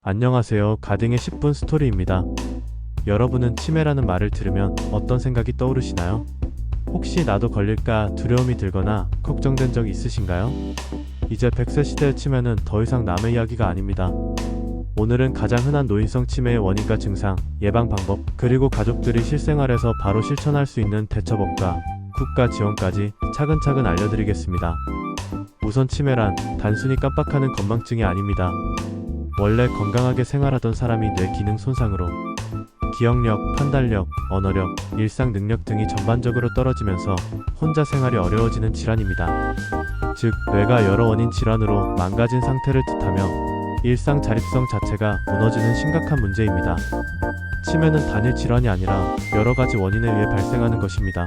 안녕하세요. 가딩의 10분 스토리입니다. 여러분은 치매라는 말을 들으면 어떤 생각이 떠오르시나요? 혹시 나도 걸릴까 두려움이 들거나 걱정된 적 있으신가요? 이제 100세 시대의 치매는 더 이상 남의 이야기가 아닙니다. 오늘은 가장 흔한 노인성 치매의 원인과 증상, 예방 방법, 그리고 가족들이 실생활에서 바로 실천할 수 있는 대처법과 국가 지원까지 차근차근 알려드리겠습니다. 우선 치매란 단순히 깜빡하는 건망증이 아닙니다. 원래 건강하게 생활하던 사람이 뇌 기능 손상으로 기억력, 판단력, 언어력, 일상 능력 등이 전반적으로 떨어지면서 혼자 생활이 어려워지는 질환입니다. 즉, 뇌가 여러 원인 질환으로 망가진 상태를 뜻하며 일상 자립성 자체가 무너지는 심각한 문제입니다. 치매는 단일 질환이 아니라 여러 가지 원인에 의해 발생하는 것입니다.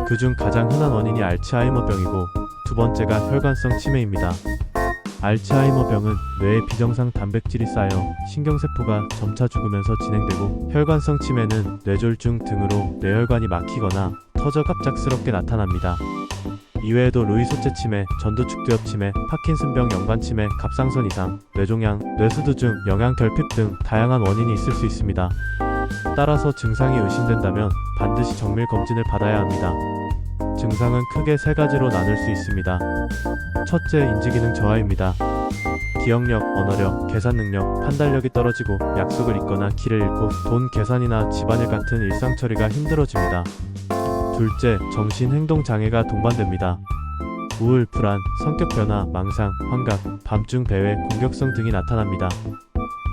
그중 가장 흔한 원인이 알츠하이머병이고 두 번째가 혈관성 치매입니다. 알츠하이머병은 뇌에 비정상 단백질이 쌓여 신경세포가 점차 죽으면서 진행되고, 혈관성 치매는 뇌졸중 등으로 뇌혈관이 막히거나 터져 갑작스럽게 나타납니다. 이외에도 루이소체 치매, 전두축두엽 치매, 파킨슨병 연관 치매, 갑상선 이상, 뇌종양, 뇌수두 중 영양결핍 등 다양한 원인이 있을 수 있습니다. 따라서 증상이 의심된다면 반드시 정밀 검진을 받아야 합니다. 증상은 크게 세 가지로 나눌 수 있습니다. 첫째, 인지기능 저하입니다. 기억력, 언어력, 계산 능력, 판단력이 떨어지고 약속을 잊거나 길을 잃고 돈 계산이나 집안일 같은 일상 처리가 힘들어집니다. 둘째, 정신 행동 장애가 동반됩니다. 우울, 불안, 성격 변화, 망상, 환각, 밤중 배회, 공격성 등이 나타납니다.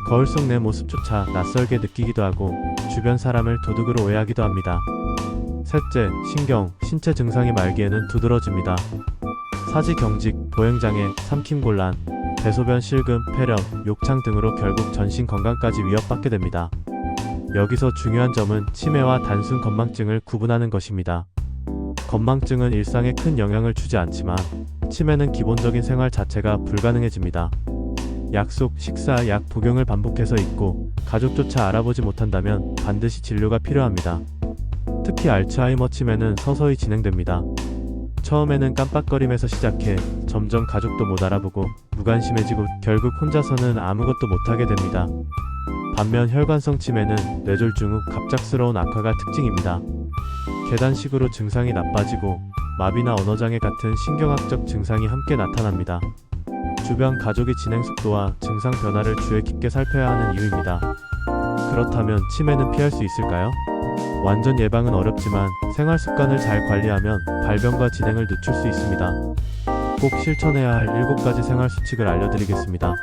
거울 속 내 모습조차 낯설게 느끼기도 하고 주변 사람을 도둑으로 오해하기도 합니다. 셋째, 신경, 신체 증상이 말기에는 두드러집니다. 사지 경직, 보행장애, 삼킴곤란, 대소변 실금, 폐렴, 욕창 등으로 결국 전신 건강까지 위협받게 됩니다. 여기서 중요한 점은 치매와 단순 건망증을 구분하는 것입니다. 건망증은 일상에 큰 영향을 주지 않지만 치매는 기본적인 생활 자체가 불가능해집니다. 약속, 식사, 약 복용을 반복해서 잊고 가족조차 알아보지 못한다면 반드시 진료가 필요합니다. 특히 알츠하이머 치매는 서서히 진행됩니다. 처음에는 깜빡거림에서 시작해 점점 가족도 못 알아보고 무관심해지고 결국 혼자서는 아무것도 못하게 됩니다. 반면 혈관성 치매는 뇌졸중 후 갑작스러운 악화가 특징입니다. 계단식으로 증상이 나빠지고 마비나 언어장애 같은 신경학적 증상이 함께 나타납니다. 주변 가족의 진행 속도와 증상 변화를 주의 깊게 살펴야 하는 이유입니다. 그렇다면 치매는 피할 수 있을까요? 완전 예방은 어렵지만 생활 습관을 잘 관리하면 발병과 진행을 늦출 수 있습니다. 꼭 실천해야 할 7가지 생활 수칙을 알려드리겠습니다.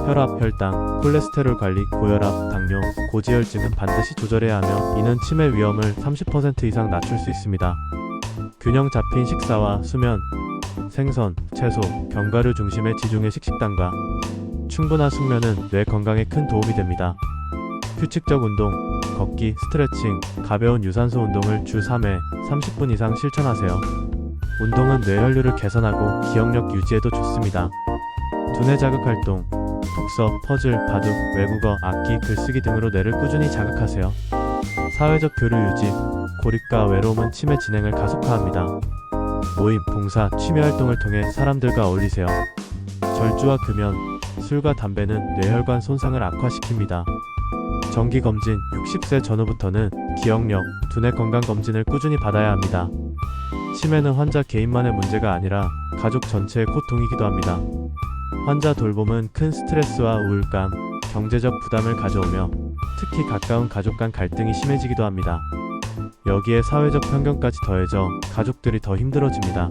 혈압, 혈당, 콜레스테롤 관리, 고혈압, 당뇨, 고지혈증은 반드시 조절해야 하며 이는 치매 위험을 30% 이상 낮출 수 있습니다. 균형 잡힌 식사와 수면, 생선, 채소, 견과류 중심의 지중해식 식단과 충분한 숙면은 뇌 건강에 큰 도움이 됩니다. 규칙적 운동, 걷기, 스트레칭, 가벼운 유산소 운동을 주 3회 30분 이상 실천하세요. 운동은 뇌혈류를 개선하고 기억력 유지에도 좋습니다. 두뇌 자극 활동, 독서, 퍼즐, 바둑, 외국어, 악기, 글쓰기 등으로 뇌를 꾸준히 자극하세요. 사회적 교류 유지, 고립과 외로움은 치매 진행을 가속화합니다. 모임, 봉사, 취미 활동을 통해 사람들과 어울리세요. 절주와 금연, 술과 담배는 뇌혈관 손상을 악화시킵니다. 정기검진, 60세 전후부터는 기억력, 두뇌 건강검진을 꾸준히 받아야 합니다. 치매는 환자 개인만의 문제가 아니라 가족 전체의 고통이기도 합니다. 환자 돌봄은 큰 스트레스와 우울감, 경제적 부담을 가져오며 특히 가까운 가족 간 갈등이 심해지기도 합니다. 여기에 사회적 편견까지 더해져 가족들이 더 힘들어집니다.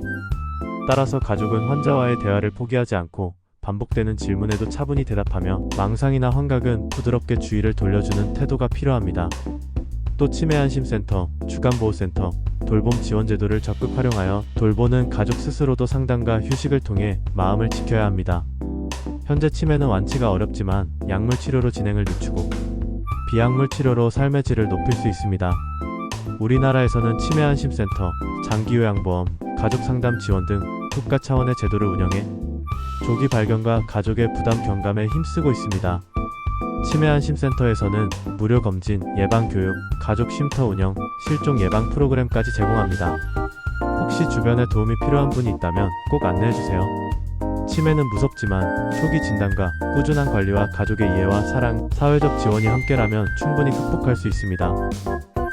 따라서 가족은 환자와의 대화를 포기하지 않고 반복되는 질문에도 차분히 대답하며 망상이나 환각은 부드럽게 주의를 돌려주는 태도가 필요합니다. 또 치매안심센터, 주간보호센터, 돌봄 지원 제도를 적극 활용하여 돌보는 가족 스스로도 상담과 휴식을 통해 마음을 지켜야 합니다. 현재 치매는 완치가 어렵지만 약물 치료로 진행을 늦추고 비약물 치료로 삶의 질을 높일 수 있습니다. 우리나라에서는 치매안심센터, 장기요양보험, 가족상담 지원 등 국가 차원의 제도를 운영해 조기 발견과 가족의 부담 경감에 힘쓰고 있습니다. 치매안심센터에서는 무료 검진, 예방교육, 가족 쉼터 운영, 실종 예방 프로그램까지 제공합니다. 혹시 주변에 도움이 필요한 분이 있다면 꼭 안내해주세요. 치매는 무섭지만 초기 진단과 꾸준한 관리와 가족의 이해와 사랑, 사회적 지원이 함께라면 충분히 극복할 수 있습니다.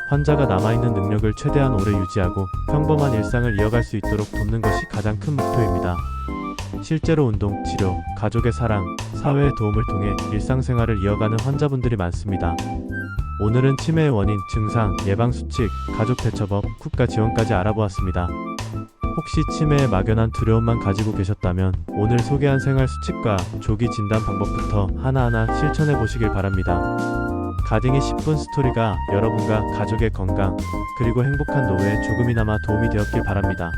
환자가 남아있는 능력을 최대한 오래 유지하고 평범한 일상을 이어갈 수 있도록 돕는 것이 가장 큰 목표입니다. 실제로 운동, 치료, 가족의 사랑, 사회의 도움을 통해 일상생활을 이어가는 환자분들이 많습니다. 오늘은 치매의 원인, 증상, 예방 수칙, 가족 대처법, 국가 지원까지 알아보았습니다. 혹시 치매에 막연한 두려움만 가지고 계셨다면 오늘 소개한 생활 수칙과 조기 진단 방법부터 하나하나 실천해 보시길 바랍니다. 가딩의 10분 스토리가 여러분과 가족의 건강 그리고 행복한 노후에 조금이나마 도움이 되었길 바랍니다.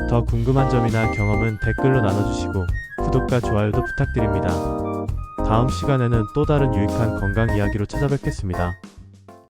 더 궁금한 점이나 경험은 댓글로 나눠주시고 구독과 좋아요도 부탁드립니다. 다음 시간에는 또 다른 유익한 건강 이야기로 찾아뵙겠습니다.